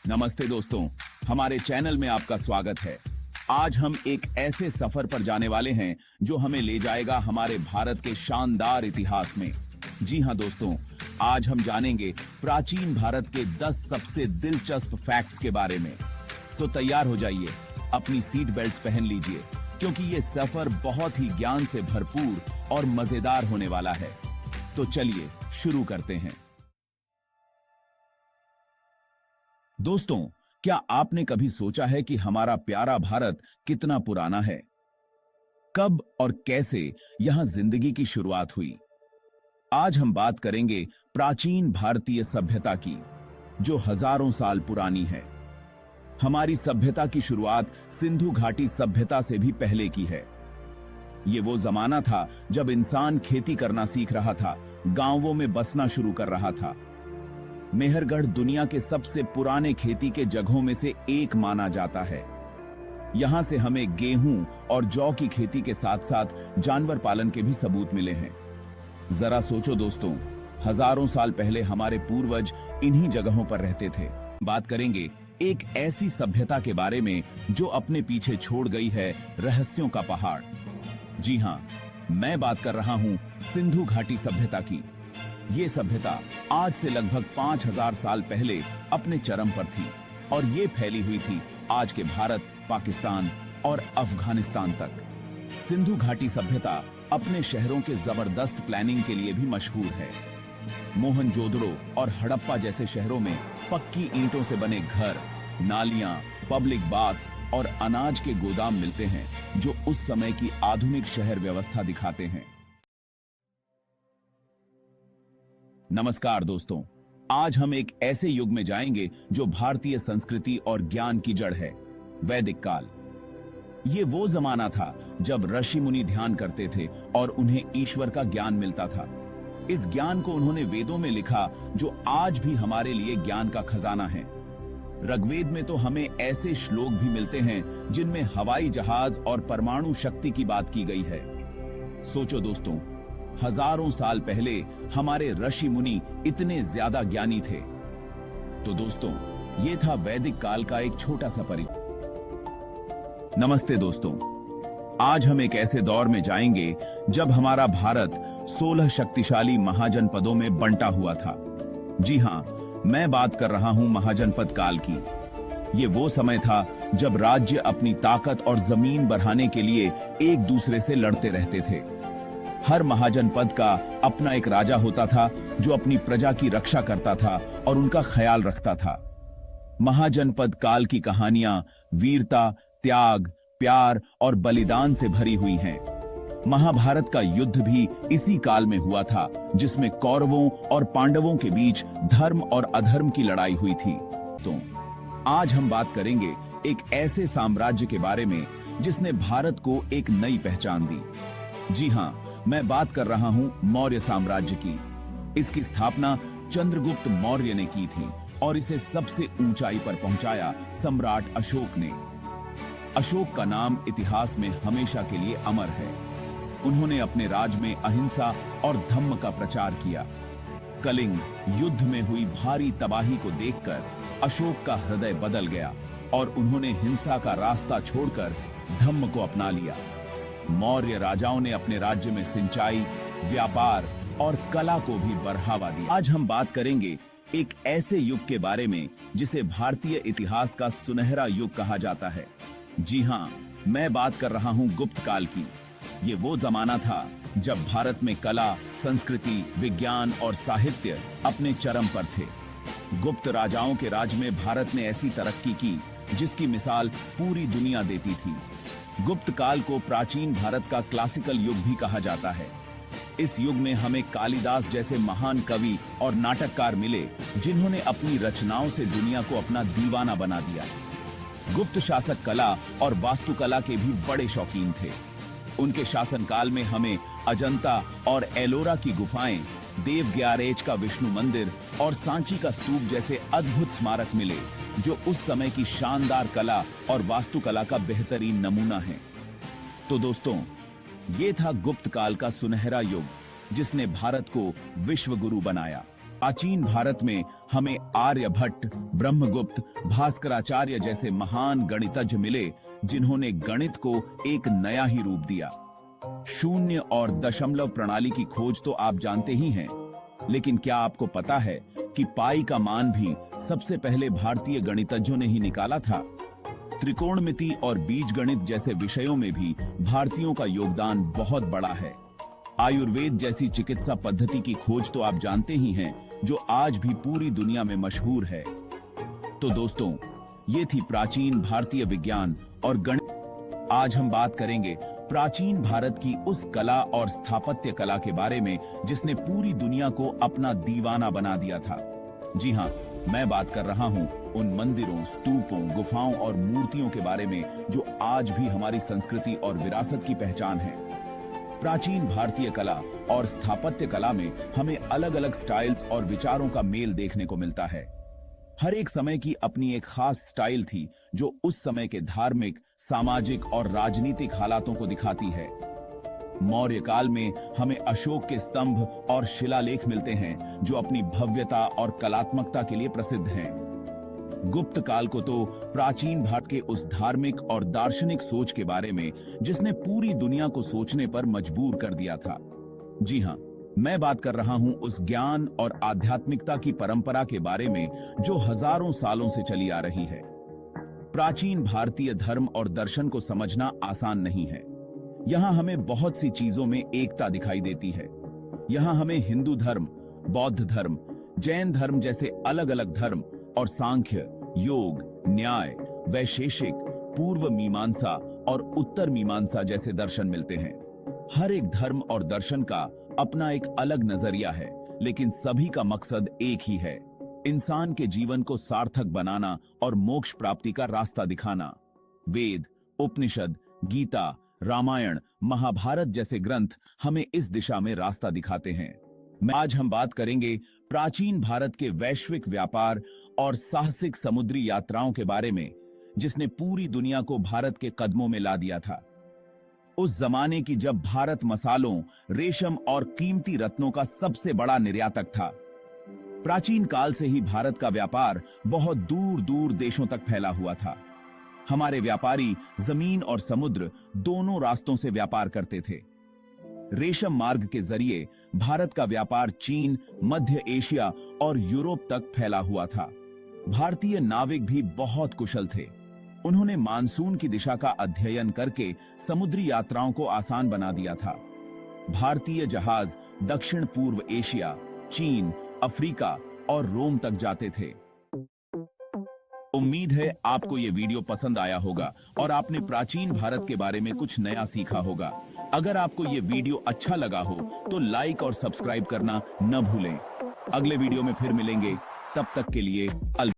नमस्ते दोस्तों, हमारे चैनल में आपका स्वागत है। आज हम एक ऐसे सफर पर जाने वाले हैं जो हमें ले जाएगा हमारे भारत के शानदार इतिहास में। जी हां दोस्तों, आज हम जानेंगे प्राचीन भारत के 10 सबसे दिलचस्प फैक्ट्स के बारे में। तो तैयार हो जाइए, अपनी सीट बेल्ट्स पहन लीजिए, क्योंकि ये सफर बहुत ही ज्ञान से भरपूर और मजेदार होने वाला है। तो चलिए शुरू करते हैं। दोस्तों, क्या आपने कभी सोचा है कि हमारा प्यारा भारत कितना पुराना है? कब और कैसे यहां जिंदगी की शुरुआत हुई? आज हम बात करेंगे प्राचीन भारतीय सभ्यता की, जो हजारों साल पुरानी है। हमारी सभ्यता की शुरुआत सिंधु घाटी सभ्यता से भी पहले की है। ये वो जमाना था जब इंसान खेती करना सीख रहा था, गांवों में बसना शुरू कर रहा था। मेहरगढ़ दुनिया के सबसे पुराने खेती के जगहों में से एक माना जाता है। यहां से हमें गेहूं और जौ की खेती के साथ साथ जानवर पालन के भी सबूत मिले हैं। जरा सोचो दोस्तों, हजारों साल पहले हमारे पूर्वज इन्हीं जगहों पर रहते थे। बात करेंगे एक ऐसी सभ्यता के बारे में जो अपने पीछे छोड़ गई है रहस्यों का पहाड़। जी हां, मैं बात कर रहा हूं सिंधु घाटी सभ्यता की। ये सभ्यता आज से लगभग 5000 साल पहले अपने चरम पर थी और ये फैली हुई थी आज के भारत, पाकिस्तान और अफगानिस्तान तक। सिंधु घाटी सभ्यता अपने शहरों के जबरदस्त प्लानिंग के लिए भी मशहूर है। मोहनजोदड़ो और हड़प्पा जैसे शहरों में पक्की ईंटों से बने घर, नालियां, पब्लिक बाथ्स और अनाज के गोदाम मिलते हैं, जो उस समय की आधुनिक शहर व्यवस्था दिखाते हैं। नमस्कार दोस्तों, आज हम एक ऐसे युग में जाएंगे जो भारतीय संस्कृति और ज्ञान की जड़ है, वैदिक काल। ये वो जमाना था जब ऋषि मुनि ध्यान करते थे और उन्हें ईश्वर का ज्ञान मिलता था। इस ज्ञान को उन्होंने वेदों में लिखा, जो आज भी हमारे लिए ज्ञान का खजाना है। ऋग्वेद में तो हमें ऐसे श्लोक भी मिलते हैं जिनमें हवाई जहाज और परमाणु शक्ति की बात की गई है। सोचो दोस्तों, हजारों साल पहले हमारे ऋषि मुनि इतने ज्यादा ज्ञानी थे। तो दोस्तों, ये था वैदिक काल का एक छोटा सा परिचय। नमस्ते दोस्तों, आज हम एक ऐसे दौर में जाएंगे जब हमारा भारत 16 शक्तिशाली महाजनपदों में बंटा हुआ था। जी हां, मैं बात कर रहा हूं महाजनपद काल की। ये वो समय था जब राज्य अपनी ताकत और जमीन बढ़ाने के लिए एक दूसरे से लड़ते रहते थे। हर महाजनपद का अपना एक राजा होता था जो अपनी प्रजा की रक्षा करता था और उनका ख्याल रखता था। महाजनपद काल की कहानियां वीरता, त्याग, प्यार और बलिदान से भरी हुई हैं। महाभारत का युद्ध भी इसी काल में हुआ था, जिसमें कौरवों और पांडवों के बीच धर्म और अधर्म की लड़ाई हुई थी। तो आज हम बात करेंगे एक ऐसे साम्राज्य के बारे में जिसने भारत को एक नई पहचान दी। जी हां, मैं बात कर रहा हूं मौर्य साम्राज्य की। इसकी स्थापना चंद्रगुप्त मौर्य ने की थी और इसे सबसे ऊंचाई पर पहुंचाया सम्राट अशोक ने। अशोक का नाम इतिहास में हमेशा के लिए अमर है। उन्होंने अपने राज में अहिंसा और धम्म का प्रचार किया। कलिंग युद्ध में हुई भारी तबाही को देखकर अशोक का हृदय बदल गया और उन्होंने हिंसा का रास्ता छोड़कर धम्म को अपना लिया। मौर्य राजाओं ने अपने राज्य में सिंचाई, व्यापार और कला को भी बढ़ावा दिया। आज हम बात करेंगे एक ऐसे युग के बारे में जिसे भारतीय इतिहास का सुनहरा युग कहा जाता है। जी हां, मैं बात कर रहा हूं गुप्त काल की। ये वो जमाना था जब भारत में कला, संस्कृति, विज्ञान और साहित्य अपने चरम पर थे। गुप्त राजाओं के राज में भारत ने ऐसी तरक्की की जिसकी मिसाल पूरी दुनिया देती थी। गुप्त काल को प्राचीन भारत का क्लासिकल युग भी कहा जाता है। इस युग में हमें कालिदास जैसे महान कवि और नाटककार मिले, जिन्होंने अपनी रचनाओं से दुनिया को अपना दीवाना बना दिया। गुप्त शासक कला और वास्तुकला के भी बड़े शौकीन थे। उनके शासनकाल में हमें अजंता और एलोरा की गुफाएं, देव ग्यारेज का विष्णु मंदिर और सांची का स्तूप जैसे अद्भुत स्मारक मिले, जो उस समय की शानदार कला और वास्तुकला का बेहतरीन नमूना है। तो दोस्तों, ये था गुप्त काल का सुनहरा युग, जिसने भारत को विश्व गुरु बनाया। प्राचीन भारत में हमें आर्यभट्ट, ब्रह्मगुप्त, भास्कराचार्य जैसे महान गणितज्ञ मिले जिन्होंने गणित को एक नया ही रूप दिया। शून्य और दशमलव प्रणाली की खोज तो आप जानते ही हैं, लेकिन क्या आपको पता है कि पाई का मान भी सबसे पहले भारतीय गणितज्ञों ने ही निकाला था? त्रिकोणमिति और बीजगणित जैसे विषयों में भी भारतीयों का योगदान बहुत बड़ा है। आयुर्वेद जैसी चिकित्सा पद्धति की खोज तो आप जानते ही हैं, जो आज भी पूरी दुनिया में मशहूर है। तो दोस्तों, ये थी प्राचीन भारतीय विज्ञान और गणित। आज हम बात करेंगे प्राचीन भारत की उस कला और स्थापत्य कला के बारे में जिसने पूरी दुनिया को अपना दीवाना बना दिया था। जी हाँ, मैं बात कर रहा हूँ उन मंदिरों, स्तूपों, गुफाओं और मूर्तियों के बारे में जो आज भी हमारी संस्कृति और विरासत की पहचान है। प्राचीन भारतीय कला और स्थापत्य कला में हमें अलग अलग स्टाइल्स और विचारों का मेल देखने को मिलता है। हर एक समय की अपनी एक खास स्टाइल थी जो उस समय के धार्मिक, सामाजिक और राजनीतिक हालातों को दिखाती है। मौर्य काल में हमें अशोक के स्तंभ और शिलालेख मिलते हैं जो अपनी भव्यता और कलात्मकता के लिए प्रसिद्ध हैं। गुप्त काल को तो प्राचीन भारत के उस धार्मिक और दार्शनिक सोच के बारे में जिसने पूरी दुनिया को सोचने पर मजबूर कर दिया था। जी हाँ, मैं बात कर रहा हूं उस ज्ञान और आध्यात्मिकता की परंपरा के बारे में जो हजारों सालों से चली आ रही है। प्राचीन भारतीय धर्म और दर्शन को समझना आसान नहीं है। यहाँ हमें बहुत सी चीजों में एकता दिखाई देती है। यहाँ हमें हिंदू धर्म, बौद्ध धर्म, जैन धर्म जैसे अलग अलग धर्म और सांख्य, योग, न्याय, वैशेषिक, पूर्व मीमांसा और उत्तर मीमांसा जैसे दर्शन मिलते हैं। हर एक धर्म और दर्शन का अपना एक अलग नजरिया है, लेकिन सभी का मकसद एक ही है, इंसान के जीवन को सार्थक बनाना और मोक्ष प्राप्ति का रास्ता दिखाना। वेद, उपनिषद, गीता, रामायण, महाभारत जैसे ग्रंथ हमें इस दिशा में रास्ता दिखाते हैं। आज हम बात करेंगे प्राचीन भारत के वैश्विक व्यापार और साहसिक समुद्री यात्राओं के बारे में, जिसने पूरी दुनिया को भारत के कदमों में ला दिया था। उस जमाने की जब भारत मसालों, रेशम और कीमती रत्नों का सबसे बड़ा निर्यातक था। प्राचीन काल से ही भारत का व्यापार बहुत दूर दूर देशों तक फैला हुआ था। हमारे व्यापारी जमीन और समुद्र दोनों रास्तों से व्यापार करते थे। रेशम मार्ग के जरिए भारत का व्यापार चीन, मध्य एशिया और यूरोप तक फैला हुआ था। भारतीय नाविक भी बहुत कुशल थे। उन्होंने मानसून की दिशा का अध्ययन करके समुद्री यात्राओं को आसान बना दिया था। भारतीय जहाज दक्षिण पूर्व एशिया, चीन, अफ्रीका और रोम तक जाते थे। उम्मीद है आपको ये वीडियो पसंद आया होगा और आपने प्राचीन भारत के बारे में कुछ नया सीखा होगा। अगर आपको ये वीडियो अच्छा लगा हो तो लाइक और सब्सक्राइब करना न भूलें। अगले वीडियो में फिर मिलेंगे, तब तक के लिए अलविदा।